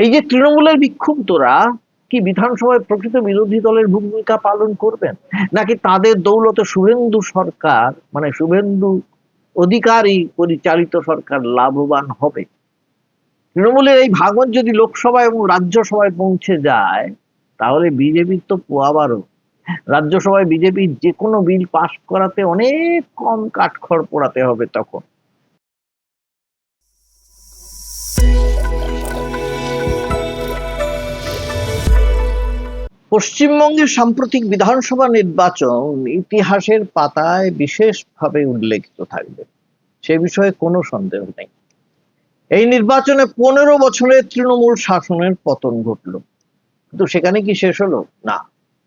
এই যে তৃণমূলের বিক্ষুব্ধরা কি বিধানসভায় প্রকৃত বিরোধী দলের ভূমিকা পালন করবেন, নাকি তাদের দৌলতে শুভেন্দু সরকার মানে শুভেন্দু অধিকারী পরিচালিত সরকার লাভবান হবে? তৃণমূলের এই ভাঙন যদি লোকসভা এবং রাজ্যসভায় পৌঁছে যায়, তাহলে বিজেপির তো পোয়াবারও। রাজ্যসভায় বিজেপির যে কোনো বিল পাশ করাতে অনেক কম কাঠখড় পোড়াতে হবে তখন। পশ্চিমবঙ্গের সাম্প্রতিক বিধানসভা নির্বাচন ইতিহাসের পাতায় বিশেষভাবে উল্লেখিত থাকবে, সে বিষয়ে কোনো সন্দেহ নেই। এই নির্বাচনে 15 বছরের তৃণমূল শাসনের পতন ঘটল, কিন্তু সেখানে কি শেষ হলো? না,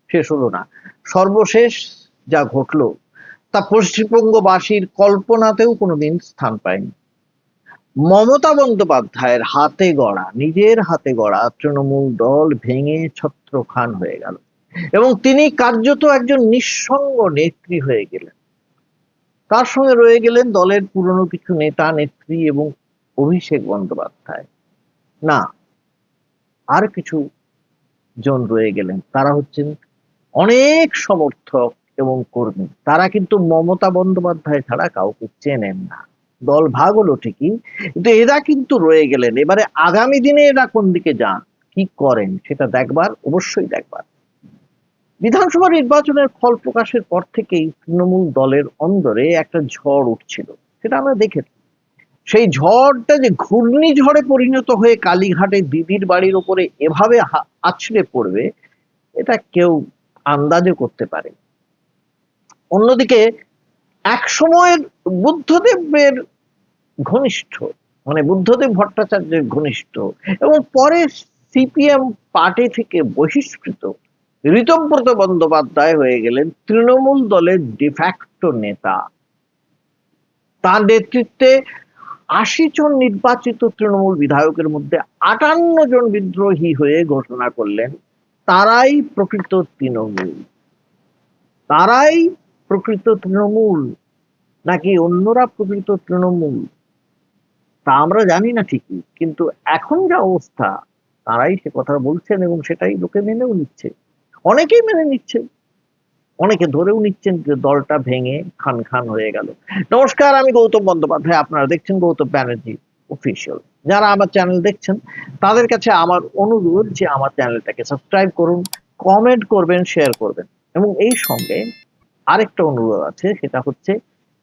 শেষ হলো না। সর্বশেষ যা ঘটল তা পশ্চিমবঙ্গবাসীর কল্পনাতেও কোনোদিন স্থান পায়নি। মমতা বন্দ্যোপাধ্যায়ের হাতে গড়া, নিজের হাতে গড়া তৃণমূল দল ভেঙে ছত্রখান হয়ে গেল এবং তিনি কার্যত একজন নিঃসঙ্গ নেত্রী হয়ে গেলেন। তার সঙ্গে রয়ে গেলেন দলের পুরনো কিছু নেতা নেত্রী এবং অভিষেক বন্দ্যোপাধ্যায়। না, আর কিছু জন রয়ে গেলেন, তারা হচ্ছেন অনেক সমর্থক এবং কর্মী। তারা কিন্তু মমতা বন্দ্যোপাধ্যায় ছাড়া কাউকে চেনেন না। দল ভাগ হলো ঠিকই, কিন্তু এরা কিন্তু রয়ে গেলেন। এবারে আগামী দিনে এরা কোন দিকে যান, কি করেন, সেটা দেখবার, অবশ্যই দেখবার। বিধানসভা নির্বাচনের ফল প্রকাশের পর থেকেই তৃণমূল দলের অন্দরে একটা ঝড় উঠছিল, সেটা আমরা দেখেছি। সেই ঝড়টা যে ঘূর্ণিঝড়ে পরিণত হয়ে কালীঘাটে দিদির বাড়ির উপরে এভাবে আছড়ে পড়বে, এটা কেউ আন্দাজও করতে পারে। অন্যদিকে এক সময়ের বুদ্ধদেবের ঘনিষ্ঠ, মানে বুদ্ধদেব ভট্টাচার্যের ঘনিষ্ঠ এবং পরে সিপিএম পার্টি থেকে বহিষ্কৃত ঋতব্রত বন্দ্যোপাধ্যায় হয়ে গেলেন তৃণমূল দলের ডিফ্যাক্টো নেতা। তার নেতৃত্বে 80 জন নির্বাচিত তৃণমূল বিধায়কের মধ্যে 58 জন বিদ্রোহী হয়ে ঘোষণা করলেন তারাই প্রকৃত তৃণমূল। তারাই প্রকৃত তৃণমূল নাকি অন্যরা প্রকৃত তৃণমূল তা আমরা জানি না ঠিকই, কিন্তু এখন যা অবস্থা তারাই সে কথা বলছেন এবং সেটাই লোকে মেনেও নিচ্ছে। অনেকেই মেনে নিচ্ছে, অনেকে ধরেও নিচ্ছেন যে দলটা ভেঙে খান খান হয়ে গেল। নমস্কার, আমি গৌতম বন্দ্যোপাধ্যায়, আপনারা দেখছেন গৌতম ব্যানার্জি অফিসিয়াল। যারা আমার চ্যানেল দেখছেন তাদের কাছে আমার অনুরোধ যে আমার চ্যানেলটাকে সাবস্ক্রাইব করুন, কমেন্ট করবেন, শেয়ার করবেন এবং এই সঙ্গে আরেকটা অনুরোধ আছে, সেটা হচ্ছে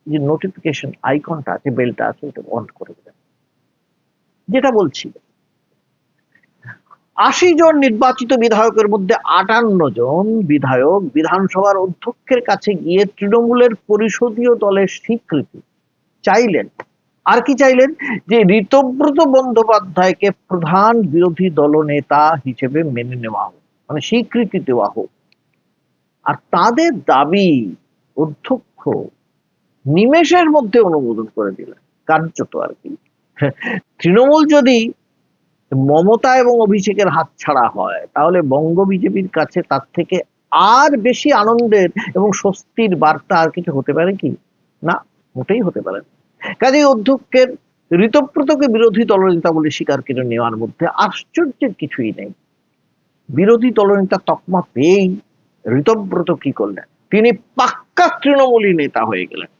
যে নোটিফিকেশন আইকনটা আছে, বেলটা আছে, এটা অন করে দেবেন। যেটা বলছি, 80 জন নির্বাচিত বিধায়কের মধ্যে 58 জন বিধায়ক বিধানসভার অধ্যক্ষের কাছে গিয়ে তৃণমূলের পরিষদীয় দলের স্বীকৃতি চাইলেন। আর কি চাইলেন? যে ঋতব্রত বন্দ্যোপাধ্যায়কে প্রধান বিরোধী দলনেতা হিসেবে মেনে নেওয়া হোক, মানে স্বীকৃতি দেওয়া হোক। আর তাদের দাবি অধ্যক্ষ নিমেষের মধ্যে অনুমোদন করে দিলেন, কার্যত আর কি। তৃণমূল যদি মমতা এবং অভিষেকের হাত ছাড়া হয়, তাহলে বঙ্গ বিজেপির কাছে তার থেকে আর বেশি আনন্দের এবং স্বস্তির বার্তা আর কিছু হতে পারে কি? না, মোটেই হতে পারে না। কাজেই অধ্যক্ষের ঋতব্রতকে বিরোধী দলনেতা বলে স্বীকার করে নেওয়ার মধ্যে আশ্চর্যের কিছুই নেই। বিরোধী দলনেতা তকমা পেয়েই ঋতব্রত কি করলেন? তিনি পাক্কা তৃণমূলী নেতা হয়ে গেলেন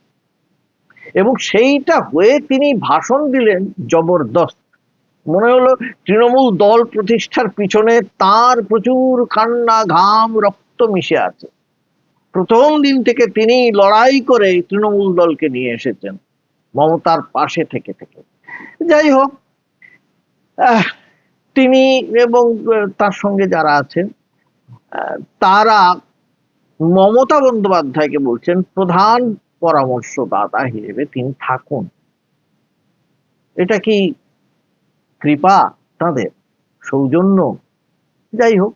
এবং সেইটা হয়ে তিনি ভাষণ দিলেন জবরদস্ত। মনে হলো তৃণমূল দল প্রতিষ্ঠার পিছনে তার প্রচুর কান্না ঘাম রক্ত মিশে আছে। প্রথম দিন থেকে তিনি লড়াই করে তৃণমূল দলকে নিয়ে এসেছেন মমতার পাশে থেকে থেকে। যাই হোক, তিনি এবং তার সঙ্গে যারা আছেন তারা মমতা বন্দ্যোপাধ্যায়কে বলছেন প্রধান পরামর্শদাতা হিসেবে তিনি থাকুন। এটা কি কৃপা তাদের, সৌজন্য? যাই হোক,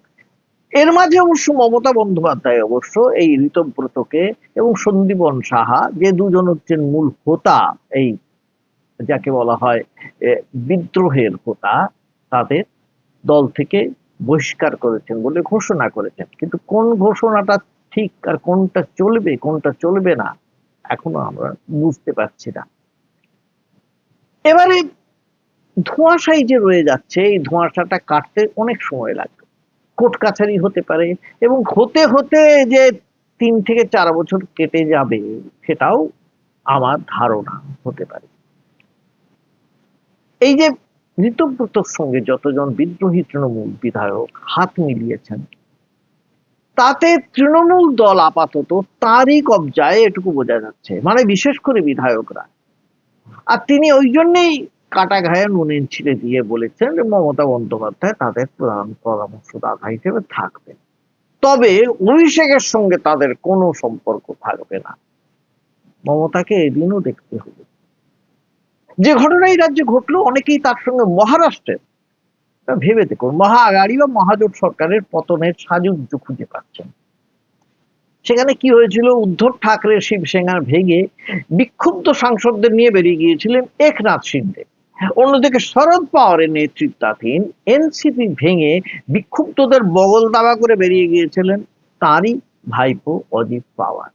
এর মাঝে অবশ্য মমতা বন্দ্যোপাধ্যায় অবশ্য এই ঋতব্রতকে এবং সন্দীপন সাহা, যে দুজন হচ্ছেন মূল হোতা, এই যাকে বলা হয় বিদ্রোহের হোতা, তাদের দল থেকে বহিষ্কার করেছেন বলে ঘোষণা করেছেন। কিন্তু কোন ঘোষণাটা ঠিক আর কোনটা চলবে কোনটা চলবে না এখনো আমরা বুঝতে পারছি না। এবারে ধোঁয়াশাই যে রয়ে যাচ্ছে, এই ধোঁয়াশাটা কাটতে অনেক সময় লাগবে, কোর্ট কাছারি হতে পারে, এবং হতে হতে যে 3 থেকে 4 বছর কেটে যাবে সেটাও আমার ধারণা হতে পারে। এই যে ঋতব্রতর সঙ্গে যতজন বিদ্রোহী তৃণমূল বিধায়ক হাত মিলিয়েছেন, তাতে তৃণমূল দল আপাতত তারই কবজায়, এটুকু বোঝা যাচ্ছে, মানে বিশেষ করে বিধায়করা। আর তিনি ওই জন্যই কাটা ঘায়ে নুন ছিঁড়ে দিয়ে বলেছেন যে মমতা বন্দ্যোপাধ্যায় তাদের প্রধান পরামর্শদাতা হিসেবে থাকবেন, তবে অভিষেকের সঙ্গে তাদের কোনো সম্পর্ক থাকবে না। মমতাকে এদিনও দেখতে হবে। যে ঘটনা এই রাজ্যে ঘটলো, অনেকেই তার সঙ্গে মহারাষ্ট্রের, ভেবে দেখুন, মহা আঘাড়ি বা মহাজোট সরকারের পতনের সাযুজ্য খুঁজে পাচ্ছেন। সেখানে কি হয়েছিল, উদ্ধব ঠাকরে শিবসেনা ভেঙে বিক্ষুব্ধ সাংসদদের নিয়ে বেরিয়ে গিয়েছিলেন একনাথ শিন্দে। অন্যদিকে শরদ পাওয়ারের নেতৃত্বাধীন এনসিপি ভেঙে বিক্ষুব্ধদের বগল দাবা করে বেরিয়ে গিয়েছিলেন তারই ভাইপো অজিত পাওয়ার।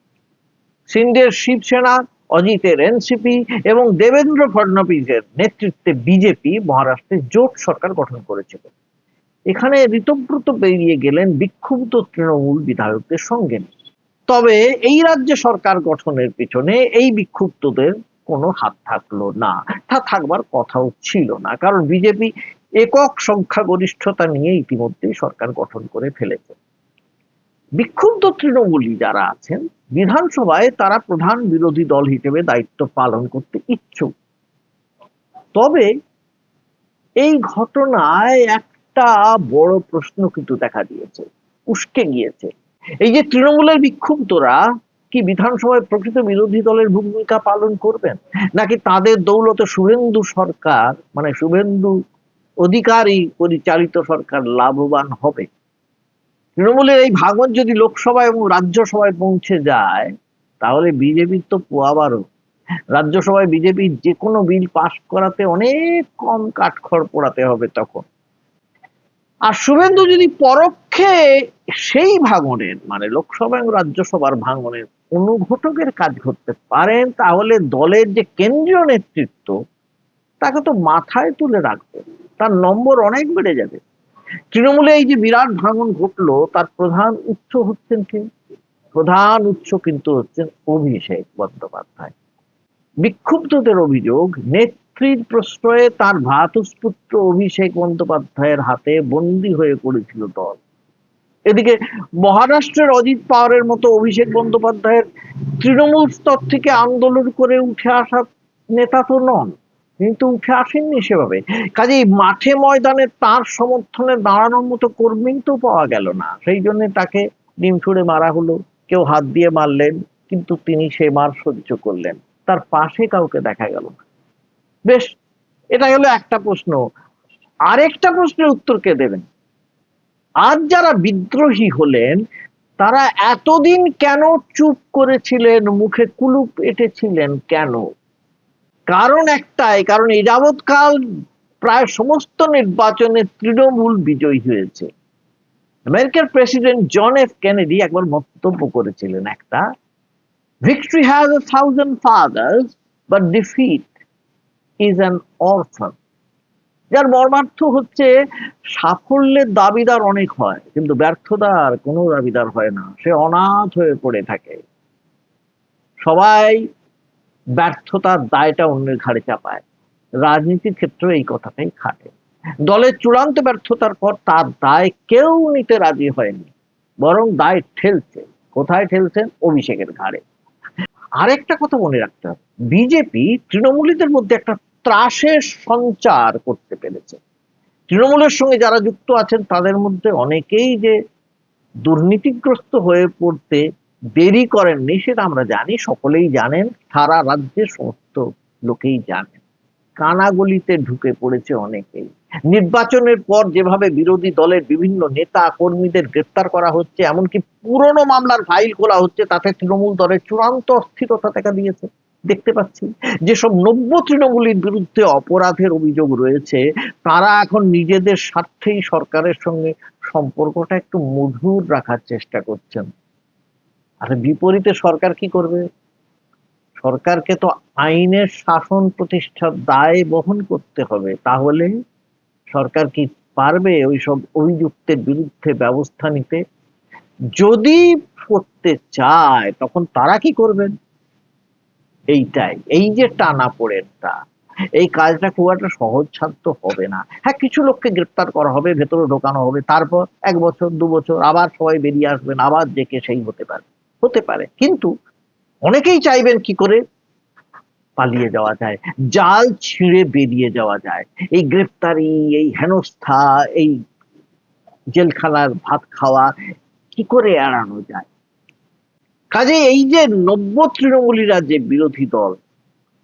শিন্দের শিবসেনা, অজিতের এনসিপি এবং দেবেন্দ্র ফডনবিসের নেতৃত্বে বিজেপি মহারাষ্ট্রে জোট সরকার গঠন করেছিল। এখানে ঋতব্রত বেরিয়ে গেলেন বিক্ষুব্ধ তৃণমূল বিধায়কদের সঙ্গে। তবে এই রাজ্যে সরকার গঠনের পিছনে এই বিক্ষুব্ধদের কোনো হাত থাকলো না, তা থাকবার কথাও ছিল না, কারণ বিজেপি একক সংখ্যাগরিষ্ঠতা নিয়ে ইতিমধ্যেই সরকার গঠন করে ফেলেছে। বিক্ষুব্ধ তৃণমূলী যারা আছেন বিধানসভায়, তারা প্রধান বিরোধী দল হিসেবে দায়িত্ব পালন করতে ইচ্ছুক। তবে এই ঘটনায় একটা বড় প্রশ্ন কিন্তু দেখা দিয়েছে, উস্কে গিয়েছে। এই যে তৃণমূলের বিক্ষুব্ধরা কি বিধানসভায় প্রকৃত বিরোধী দলের ভূমিকা পালন করবেন, নাকি তাদের দৌলতে শুভেন্দু সরকার, মানে শুভেন্দু অধিকারী পরিচালিত সরকার লাভবান হবে? তৃণমূলের এই ভাঙন যদি লোকসভা এবং রাজ্যসভায় পৌঁছে যায়, তাহলে বিজেপির তো পোয়াবারও। রাজ্যসভায় বিজেপির যে কোনো বিল পাশ করাতে অনেক কম কাঠখড় পোড়াতে হবে তখন। আর শুভেন্দু যদি পরোক্ষে সেই ভাঙনের, মানে লোকসভা এবং রাজ্যসভার ভাঙনের অনুঘটকের কাজ করতে পারেন, তাহলে দলের যে কেন্দ্রীয় নেতৃত্ব তাকে তো মাথায় তুলে রাখবে, তার নম্বর অনেক বেড়ে যাবে। তৃণমূলে এই যে বিরাট ভাঙন ঘটলো, তার প্রধান উৎস হচ্ছেন কি? প্রধান উৎস কিন্তু হচ্ছেন অভিষেক বন্দ্যোপাধ্যায়। বিক্ষুব্ধদের অভিযোগ, নেত্রীর প্রশ্রয়ে তার ভ্রাতুষ্পুত্র অভিষেক বন্দ্যোপাধ্যায়ের হাতে বন্দী হয়ে পড়েছিল দল। এদিকে মহারাষ্ট্রের অজিত পাওয়ারের মতো অভিষেক বন্দ্যোপাধ্যায়ের তৃণমূল স্তর থেকে আন্দোলন করে উঠে আসা নেতা তো নন, কিন্তু উঠে আসেননি সেভাবে। কাজেই মাঠে ময়দানে তার সমর্থনে দাঁড়ানোর মতো কর্মী তো পাওয়া গেল না, সেই জন্য তাকে ডিম ছুঁড়ে মারা হলো, কেউ হাত দিয়ে মারলেন, কিন্তু তিনি সে মার সহ্য করলেন, তার পাশে কাউকে দেখা গেল না। বেশ, এটা গেল একটা প্রশ্ন। আরেকটা প্রশ্নের উত্তর কে দেবেন? আজ যারা বিদ্রোহী হলেন, তারা এতদিন কেন চুপ করেছিলেন, মুখে কুলুপ এঁটেছিলেন কেন? কারণ একটাই, কারণ এই যাবৎকাল প্রায় সমস্ত নির্বাচনে তৃণমূল বিজয়ী হয়েছে। আমেরিকার প্রেসিডেন্ট জন এফ কেনেডি একবার মন্তব্য করেছিলেন একটা, victory has 1,000 fathers but defeat is an orphan, যার মর্মার্থ হচ্ছে সাফল্যের দাবিদার অনেক হয়, কিন্তু ব্যর্থতার কোনো দাবিদার হয় না, সে অনাথ হয়ে পড়ে থাকে। সবাই ব্যর্থতার দায়টা অন্যের ঘাড়ে চাপায়। রাজনীতির ক্ষেত্রে এই কথাটাই খাটে। দলের চূড়ান্ত ব্যর্থতার পর তার দায় কেউ নিতে রাজি হয়নি, বরং দায় ঠেলছে, কোথায় ঠেলছেন? অভিষেকের ঘাড়ে। আরেকটা কথা মনে রাখতে হবে, বিজেপি তৃণমূলীদের মধ্যে একটা ত্রাসের সঞ্চার করতে পেরেছে। তৃণমূলের সঙ্গে যারা যুক্ত আছেন তাদের মধ্যে অনেকেই যে দুর্নীতিগ্রস্ত হয়ে পড়তে দেরি করেননি সেটা আমরা জানি, সকলেই জানেন, সারা রাজ্যের সমস্ত লোকেই জানেন। কানাগলিতে ঢুকে পড়েছে অনেকেই। নির্বাচনের পর যেভাবে বিরোধী দলের বিভিন্ন নেতা কর্মীদের গ্রেপ্তার করা হচ্ছে, এমনকি পুরনো মামলার ফাইল খোলা হচ্ছে, তাতে তৃণমূল দলের চূড়ান্ত অস্থিরতা দেখা দিয়েছে। দেখতে পাচ্ছি যেসব নব্য তৃণমূলীর বিরুদ্ধে অপরাধের অভিযোগ রয়েছে, তারা এখন নিজেদের স্বার্থেই সরকারের সঙ্গে সম্পর্কটা একটু মধুর রাখার চেষ্টা করছেন। আর বিপরীতে সরকার কি করবে? সরকারকে তো আইনের শাসন প্রতিষ্ঠার দায় বহন করতে হবে। তাহলে সরকার কি পারবে ওইসব অভিযুক্তের বিরুদ্ধে ব্যবস্থা নিতে? যদি করতে চায় তখন তারা কি করবেন? এইটাই, এই যে টানাপোড়েনটা, এই কাজটা খুব একটা সহজসাধ্য হবে না। হ্যাঁ, কিছু লোককে গ্রেপ্তার করা হবে, ভেতরে ঢোকানো হবে, তারপর 1 বছর 2 বছর আবার সবাই বেরিয়ে আসবেন, আবার যে কে সেই হতে পারে। কিন্তু অনেকেই চাইবেন কি করে পালিয়ে যাওয়া যায়, জাল ছিঁড়ে বেরিয়ে যাওয়া যায়। এই গ্রেপ্তারি, এই হেনস্থা, এই জেলখানার ভাত খাওয়া কি করে এড়ানো যায়? কাজে এই যে নব্য তৃণমূলীরা যে বিরোধী দল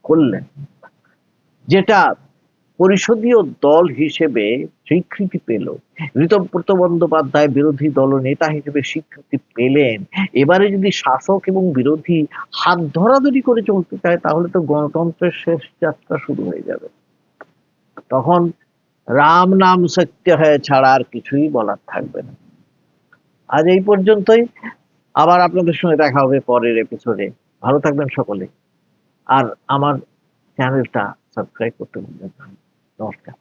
করলেন, যেটা পরিষদীয় দল হিসেবে স্বীকৃতি পেল, ঋতব্রত বন্দ্যোপাধ্যায় বিরোধী দল নেতা হিসেবে স্বীকৃতি পেলেন, এবারে যদি শাসক এবং বিরোধী হাত ধরাধরি করে চলতে চায় তাহলে তো গণতন্ত্রের শেষ যাত্রা শুরু হয়ে যাবে। তখন রাম নাম সত্য হয় ছাড়া আর কিছুই বলার থাকবে না। আজ এই পর্যন্তই, আবার আপনাদের সঙ্গে দেখা হবে পরের এপিসোডে। ভালো থাকবেন সকলে, আর আমার চ্যানেলটা সাবস্ক্রাইব করতে ভুলবেন না। নমস্কার।